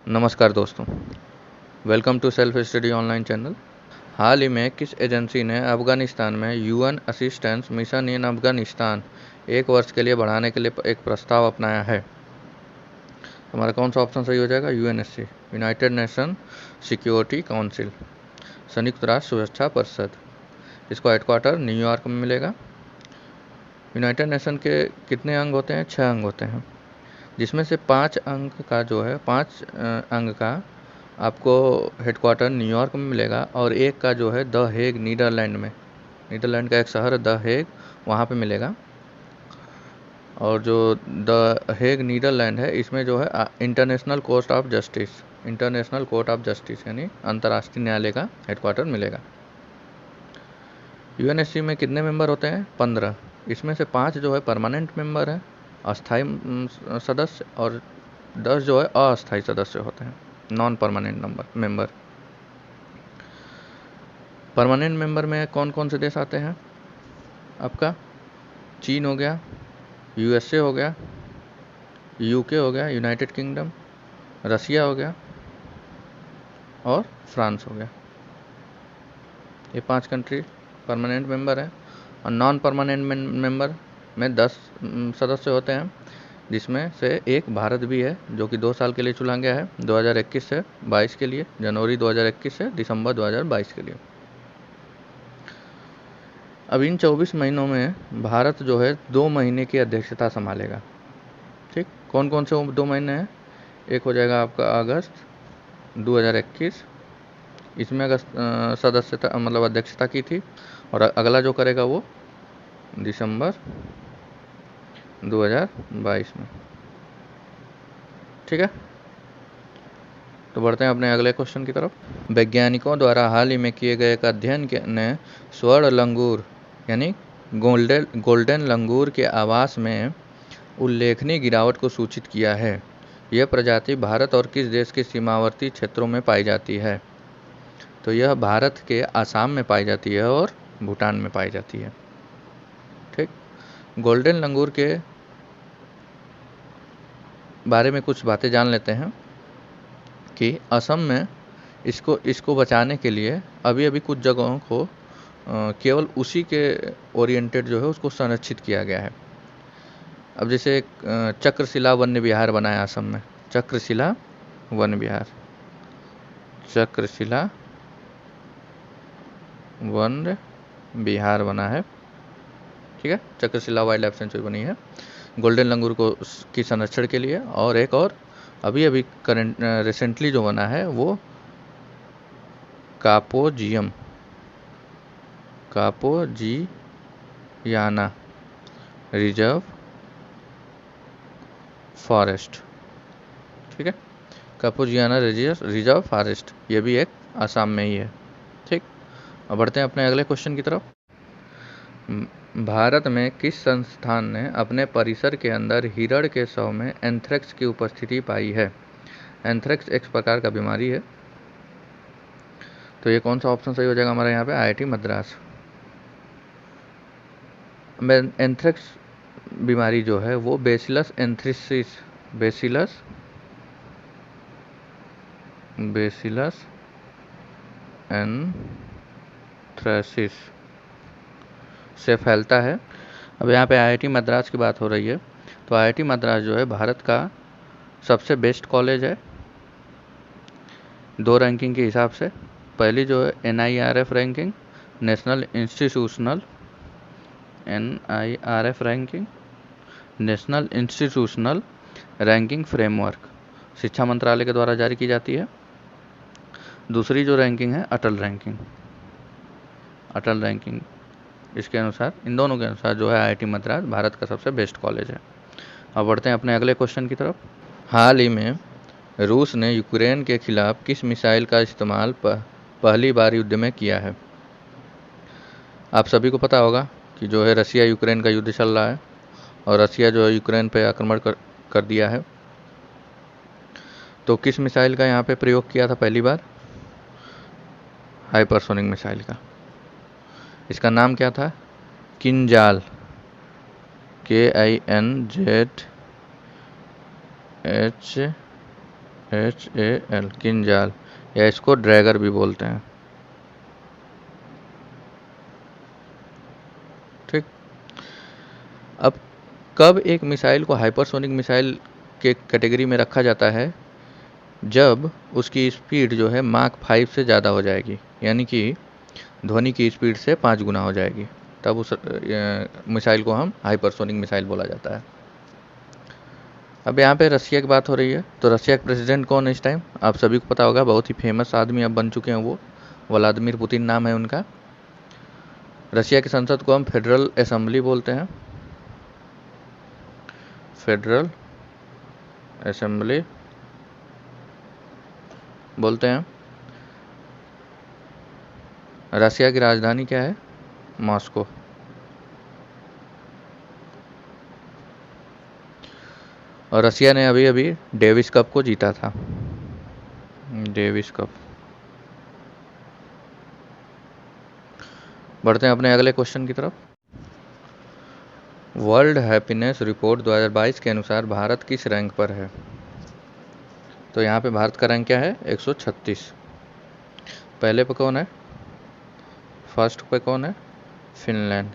नमस्कार दोस्तों, welcome to self study online channel. हाल ही में किस एजेंसी ने अफगानिस्तान में UN assistance mission in Afghanistan 1 वर्ष के लिए बढ़ाने के लिए एक प्रस्ताव अपनाया है? हमारा कौन सा ऑप्शन सही हो जाएगा? UNSC, United nation security council, संयुक्त राष्ट्र सुरक्षा परिषद। इसको हेडक्वार्टर न्यूयॉर्क में मिलेगा। यूनाइटेड नेशन के कितने अंग होते हैं? 6 अंग होते हैं, जिसमें से 5 अंक का जो है 5 अंग का आपको हेडक्वार्टर न्यूयॉर्क में मिलेगा और एक का जो है द हेग नीदरलैंड में, नीदरलैंड का एक शहर द हेग, वहाँ पे मिलेगा। और जो द हेग नीदरलैंड है, इसमें जो है इंटरनेशनल कोर्ट ऑफ जस्टिस यानी अंतर्राष्ट्रीय न्यायालय का हेडक्वार्टर मिलेगा। यूएनएससी में कितने मेंबर होते हैं? 15। इसमें से 5 जो है परमानेंट मेंबर है, अस्थाई सदस्य, और 10 जो है अस्थाई सदस्य होते हैं, non permanent member. Permanent member में कौन कौन से देश आते हैं? आपका चीन हो गया, यूएसए हो गया, यूके हो गया, यूनाइटेड किंगडम, रसिया हो गया और फ्रांस हो गया। ये 5 कंट्री परमानेंट मेंबर है। और नॉन परमानेंट मेंबर में 10 सदस्य होते हैं, जिसमें से एक भारत भी है, जो कि 2 साल के लिए चुना गया है, 2021 से 22 के लिए, जनवरी 2021 से दिसंबर 2022 के लिए। अब इन 24 महीनों में भारत जो है 2 महीने की अध्यक्षता संभालेगा। ठीक, कौन कौन से 2 महीने हैं? एक हो जाएगा आपका अगस्त 2021, इसमें अगस्त सदस्यता मतलब अध्यक्षता की थी, और अगला जो करेगा वो दिसंबर 2022 में। ठीक है, तो बढ़ते हैं अपने अगले क्वेश्चन की तरफ। वैज्ञानिकों द्वारा हाल ही में किए गए एक अध्ययन ने स्वर्ण लंगूर यानी गोल्डन लंगूर के आवास में उल्लेखनीय गिरावट को सूचित किया है। यह प्रजाति भारत और किस देश के सीमावर्ती क्षेत्रों में पाई जाती है? तो यह भारत के आसाम में पाई जाती है और भूटान में पाई जाती है। ठीक, गोल्डन लंगूर के बारे में कुछ बातें जान लेते हैं कि असम में इसको बचाने के लिए अभी कुछ जगहों को केवल उसी के ओरिएंटेड जो है उसको संरक्षित किया गया है। अब जैसे एक चक्रशिला वन्य विहार बना है असम में, चक्रशिला वन्य विहार बना है। ठीक है, चक्रशिला वाइल्ड लाइफ सेंचुरी बनी है गोल्डन लंगूर को की संरक्षण के लिए। और एक और अभी करंट रिसेंटली जो बना है वो कापोजियाना रिजर्व फॉरेस्ट। ठीक है, कापोजियाना रिजर्व फॉरेस्ट, ये भी एक आसाम में ही है। ठीक, अब बढ़ते हैं अपने अगले क्वेश्चन की तरफ। भारत में किस संस्थान ने अपने परिसर के अंदर हिरण के शव में एंथ्रेक्स की उपस्थिति पाई है? एंथ्रेक्स एक प्रकार का बीमारी है, तो ये कौन सा ऑप्शन सही हो जाएगा हमारा यहाँ पे? आईआईटी मद्रास में एंथ्रेक्स बीमारी जो है वो बेसिलस एंथ्रेसिस से फैलता है। अब यहाँ पे आईआईटी मद्रास की बात हो रही है, तो आईआईटी मद्रास जो है भारत का सबसे बेस्ट कॉलेज है 2 रैंकिंग के हिसाब से। पहली जो है NIRF ranking, national institutional ranking framework, शिक्षा मंत्रालय के द्वारा जारी की जाती है। दूसरी जो रैंकिंग है अटल रैंकिंग, इसके अनुसार, इन दोनों के अनुसार जो है आईआईटी मद्रास भारत का सबसे बेस्ट कॉलेज है। अब बढ़ते हैं अपने अगले क्वेश्चन की तरफ। हाल ही में रूस ने यूक्रेन के खिलाफ किस मिसाइल का इस्तेमाल पहली बार युद्ध में किया है? आप सभी को पता होगा कि जो है रसिया यूक्रेन का युद्ध चल रहा है और रसिया जो है यूक्रेन पे आक्रमण कर दिया है। तो किस मिसाइल का यहाँ पे प्रयोग किया था पहली बार? हाइपरसोनिक मिसाइल का। इसका नाम क्या था? किंजाल, KINZHAL। HAL किंजाल, या इसको ड्रैगर भी बोलते हैं। ठीक। अब कब एक मिसाइल को हाइपरसोनिक मिसाइल के कैटेगरी में रखा जाता है? जब उसकी स्पीड जो है माक 5 से ज़्यादा हो जाएगी, यानी कि ध्वनि की स्पीड से 5 गुना हो जाएगी, तब उस मिसाइल को हम हाइपरसोनिक मिसाइल बोला जाता है। अब यहाँ पे रसिया की बात हो रही है, तो रसिया के प्रेसिडेंट कौन है इस टाइम? आप सभी को पता होगा, बहुत ही फेमस आदमी अब बन चुके हैं, वो व्लादिमीर पुतिन नाम है उनका। रसिया की संसद को हम फेडरल असेंबली बोलते हैं, फेडरल असेंबली बोलते हैं। रसिया की राजधानी क्या है? मॉस्को। और रसिया ने अभी अभी डेविस कप को जीता था, डेविस कप। बढ़ते हैं अपने अगले क्वेश्चन की तरफ। वर्ल्ड हैप्पीनेस रिपोर्ट 2022 के अनुसार भारत किस रैंक पर है? तो यहाँ पे भारत का रैंक क्या है? 136। पहले पे कौन है? फर्स्ट पे कौन है? फिनलैंड।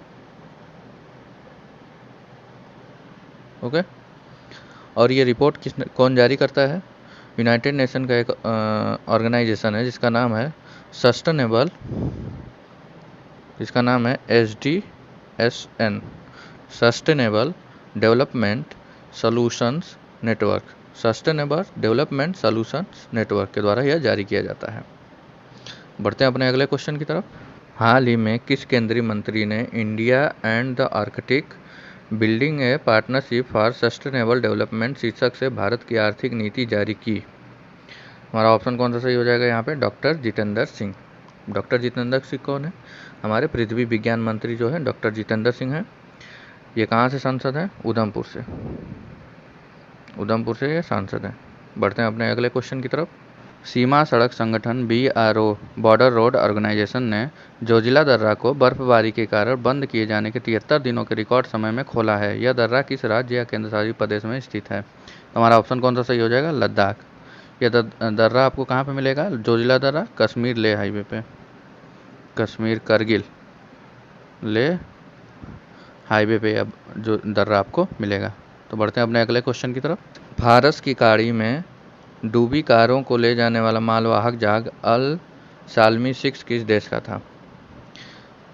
ओके। और ये रिपोर्ट कौन जारी करता है? यूनाइटेड नेशन का एक ऑर्गेनाइजेशन है जिसका नाम है सस्टेनेबल, जिसका नाम है SDSN, sustainable development solutions network. Sustainable development solutions network के द्वारा यह जारी किया जाता है। बढ़ते हैं अपने अगले क्वेश्चन की तरफ। हाल ही में किस केंद्रीय मंत्री ने India and the Arctic building A partnership for sustainable development शीर्षक से भारत की आर्थिक नीति जारी की? हमारा ऑप्शन कौन सा सही हो जाएगा यहाँ पे? डॉक्टर जितेंद्र सिंह। डॉक्टर जितेंद्र सिंह कौन है? हमारे पृथ्वी विज्ञान मंत्री जो है डॉक्टर जितेंद्र सिंह हैं। ये कहाँ से सांसद हैं? उधमपुर से, उधमपुर से ये सांसद हैं। बढ़ते हैं अपने अगले क्वेश्चन की तरफ। सीमा सड़क संगठन BRO बॉर्डर रोड ऑर्गेनाइजेशन ने जोजिला दर्रा को बर्फबारी के कारण बंद किए जाने के 73 दिनों के रिकॉर्ड समय में खोला है। यह दर्रा किस राज्य या केंद्र शासित प्रदेश में स्थित है? तो हमारा ऑप्शन कौन सा सही हो जाएगा? लद्दाख। यह दर्रा आपको कहाँ पे मिलेगा? जोजिला दर्रा कश्मीर ले हाईवे पे, कश्मीर करगिल ले हाईवे पे अब जो दर्रा आपको मिलेगा। तो बढ़ते हैं अपने अगले क्वेश्चन की तरफ। फारस की खाड़ी में डूबी कारों को ले जाने वाला मालवाहक जहाज अल सालमी 6 किस देश का था?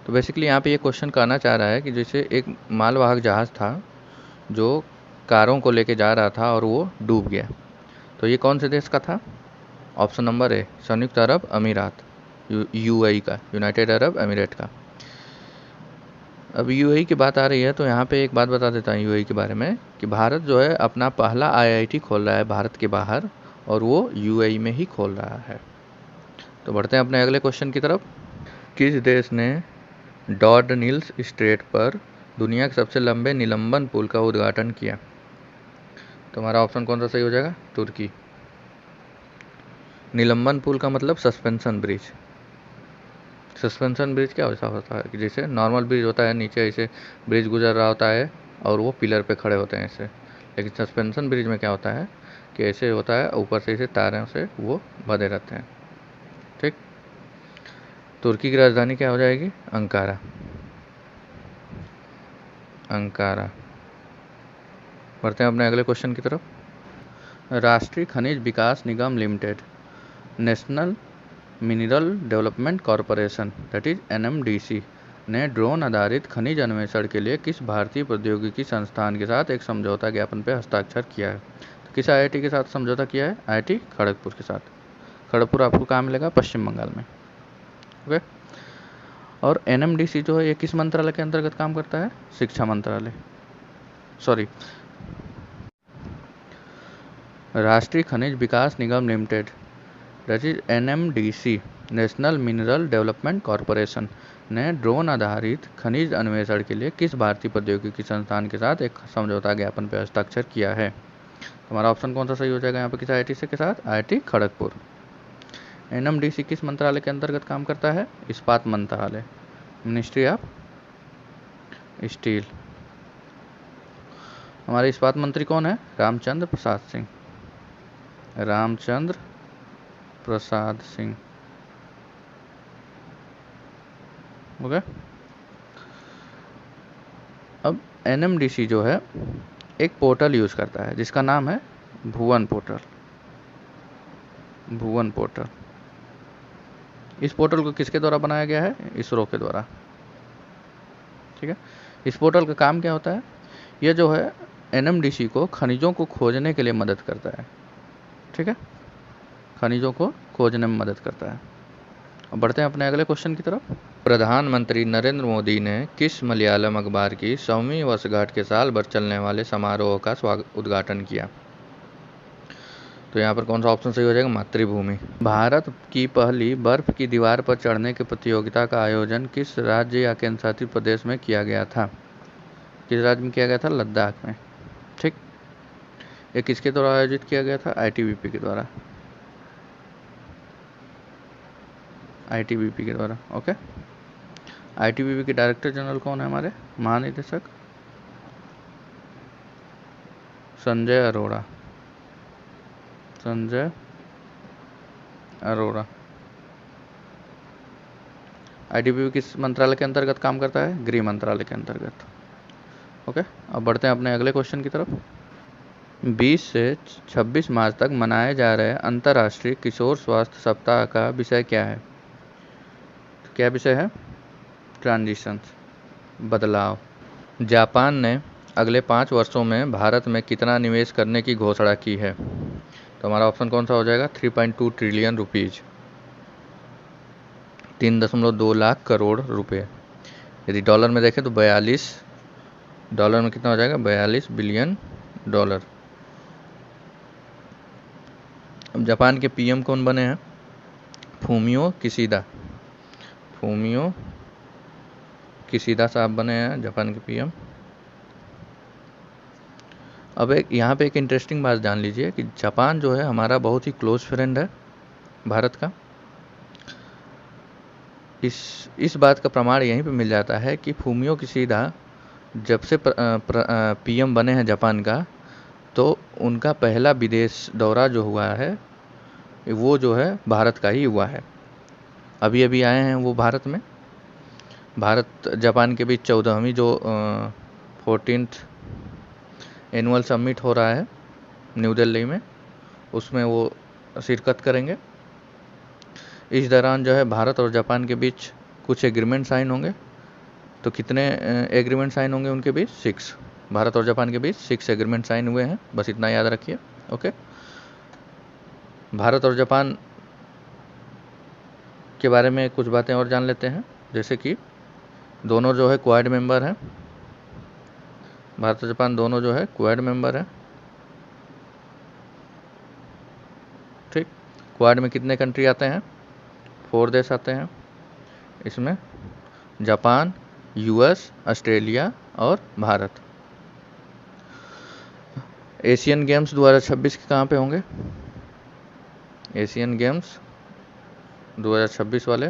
तो बेसिकली यहाँ पे ये क्वेश्चन कहना चाह रहा है कि जैसे एक मालवाहक जहाज़ था जो कारों को लेके जा रहा था और वो डूब गया, तो ये कौन से देश का था? ऑप्शन नंबर ए, संयुक्त अरब अमीरात, UAE का, यूनाइटेड अरब अमीरेट का। अब UAE की बात आ रही है तो यहाँ पे एक बात बता देता हूँ UAE के बारे में कि भारत जो है अपना पहला IIT खोल रहा है भारत के बाहर, और वो UAE में ही खोल रहा है। तो बढ़ते हैं अपने अगले क्वेश्चन की तरफ। किस देश ने डॉर्डनिल्स स्ट्रेट पर दुनिया के सबसे लंबे निलंबन पुल का उद्घाटन किया? तो हमारा ऑप्शन कौन सा सही हो जाएगा? तुर्की। निलंबन पुल का मतलब सस्पेंशन ब्रिज। सस्पेंशन ब्रिज क्या ऐसा होता है कि जैसे नॉर्मल ब्रिज होता है, नीचे ऐसे ब्रिज गुजर रहा होता है और वो पिलर पे खड़े होते हैं ऐसे, लेकिन सस्पेंशन ब्रिज में क्या होता है कि ऐसे होता है, ऊपर से ऐसे तारों से वो बंधे रहते हैं। ठीक। तुर्की की राजधानी क्या हो जाएगी? Ankara, Ankara. बढ़ते हैं अपने अगले क्वेश्चन की तरफ। Rashtriya Khanij Vikas Nigam limited, National Mineral Development Corporation that is NMDC ने ड्रोन आधारित खनिज अन्वेषण के लिए किस भारतीय प्रौद्योगिकी संस्थान के साथ एक समझौता ज्ञापन पर हस्ताक्षर किया है? तो किस IIT के साथ समझौता किया है? IIT खड़गपुर के साथ। खड़गपुर आपको कहाँ मिलेगा? पश्चिम बंगाल में। ओके। और NMDC जो है ये किस मंत्रालय के अंतर्गत काम करता है? शिक्षा मंत्रालय, sorry, Rashtriya Khanij Vikas Nigam limited that is NMDC, National Mineral Development Corporation ने ड्रोन आधारित खनिज अन्वेषण के लिए किस भारतीय प्रौद्योगिकी संस्थान के साथ एक समझौता ज्ञापन पर हस्ताक्षर किया है? हमारा ऑप्शन कौन सा सही हो जाएगा यहाँ पे? किस IIT से के साथ? IIT खड़गपुर। NMDC किस मंत्रालय के अंतर्गत काम करता है? इस्पात मंत्रालय, मिनिस्ट्री ऑफ स्टील। हमारे इस्पात मंत्री कौन है? रामचंद्र प्रसाद सिंह, रामचंद्र प्रसाद सिंह। ओके। अब एनएमडीसी जो है एक पोर्टल यूज़ करता है जिसका नाम है भुवन पोर्टल। भुवन पोर्टल, इस पोर्टल को किसके द्वारा बनाया गया है? इसरो के द्वारा। ठीक है। इस पोर्टल का काम क्या होता है? यह जो है एनएमडीसी को खनिजों को खोजने के लिए मदद करता है। ठीक है, खनिजों को खोजने में मदद करता है। अब बढ़ते हैं अपने अगले क्वेश्चन की तरफ। प्रधानमंत्री नरेंद्र मोदी ने किस मलयालम अखबार की 100वीं वर्षगांठ के साल भर चलने वाले समारोह का उद्घाटन किया? तो यहाँ पर कौन सा ऑप्शन सही हो जाएगा? मातृभूमि। भारत की पहली बर्फ की दीवार पर चढ़ने की प्रतियोगिता का आयोजन किस राज्य या केंद्र शासित प्रदेश में किया गया था? किस राज्य में किया गया था? लद्दाख में। ठीक। ये किसके द्वारा आयोजित किया गया था? आईटीबीपी के द्वारा। आईटीबीपी के द्वारा। ओके। आईटीबीपी के डायरेक्टर जनरल कौन है हमारे? महानिदेशक संजय अरोड़ा। संजय अरोड़ा। आईटीबीपी किस मंत्रालय के अंतर्गत काम करता है? गृह मंत्रालय के अंतर्गत। ओके। अब बढ़ते हैं अपने अगले क्वेश्चन की तरफ। 20 से 26 मार्च तक मनाए जा रहे अंतर्राष्ट्रीय किशोर स्वास्थ्य सप्ताह का विषय क्या है? तो क्या विषय है? ट्रांजिशंस, बदलाव। जापान ने अगले 5 वर्षों में भारत में कितना निवेश करने की घोषणा की है? तो हमारा ऑप्शन कौन सा हो जाएगा? 3.2 ट्रिलियन रुपीज, 3.2 लाख करोड़ रुपए। यदि डॉलर में देखें तो 42 डॉलर में कितना हो जाएगा? 42 बिलियन डॉलर। अब जापान के पीएम कौन बने हैं? Fumio Kishida. फूमियो किशिदा साहब बने हैं जापान के पीएम। अब यहाँ पे एक इंटरेस्टिंग बात जान लीजिए कि जापान जो है हमारा बहुत ही क्लोज फ्रेंड है भारत का। इस बात का प्रमाण यहीं पे मिल जाता है कि फूमियो किशिदा जब से पीएम बने हैं जापान का, तो उनका पहला विदेश दौरा जो हुआ है वो जो है भारत का ही हुआ है। अभी अभी आए हैं वो भारत में। भारत जापान के बीच 14वीं जो 14th एनुअल समिट हो रहा है न्यू दिल्ली में, उसमें वो शिरकत करेंगे। इस दौरान जो है भारत और जापान के बीच कुछ एग्रीमेंट साइन होंगे। तो कितने एग्रीमेंट साइन होंगे उनके बीच? 6। भारत और जापान के बीच 6 एग्रीमेंट साइन हुए हैं, बस इतना याद रखिए। ओके। भारत और जापान के बारे में कुछ बातें और जान लेते हैं, जैसे कि दोनों जो है क्वाड मेंबर हैं। भारत और जापान दोनों जो है क्वाड मेंबर हैं। ठीक। क्वाड में कितने कंट्री आते हैं? 4 देश आते हैं। इसमें जापान, यूएस, ऑस्ट्रेलिया और भारत। एशियन गेम्स 2026 के कहाँ पे होंगे? एशियन गेम्स 2026 वाले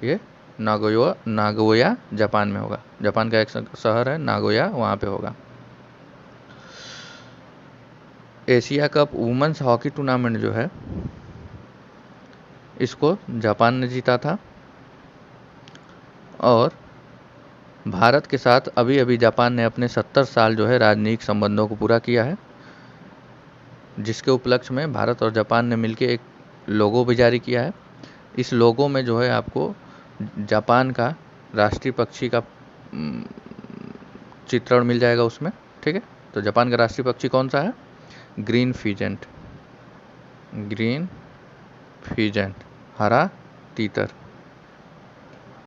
ये नागोया जापान में होगा। जापान का एक शहर है नागोया, वहाँ पे होगा। Asia cup women's hockey tournament जो है इसको जापान ने जीता था। और भारत के साथ अभी अभी जापान ने अपने 70 साल जो है राजनयिक संबंधों को पूरा किया है, जिसके उपलक्ष्य में भारत और जापान ने मिलकर एक लोगो भी जारी किया है। इस लोगो में जो है आपको जापान का राष्ट्रीय पक्षी का चित्रण मिल जाएगा उसमें। ठीक है। तो जापान का राष्ट्रीय पक्षी कौन सा है? Green peasant. ग्रीन फीजेंट, हरा तीतर।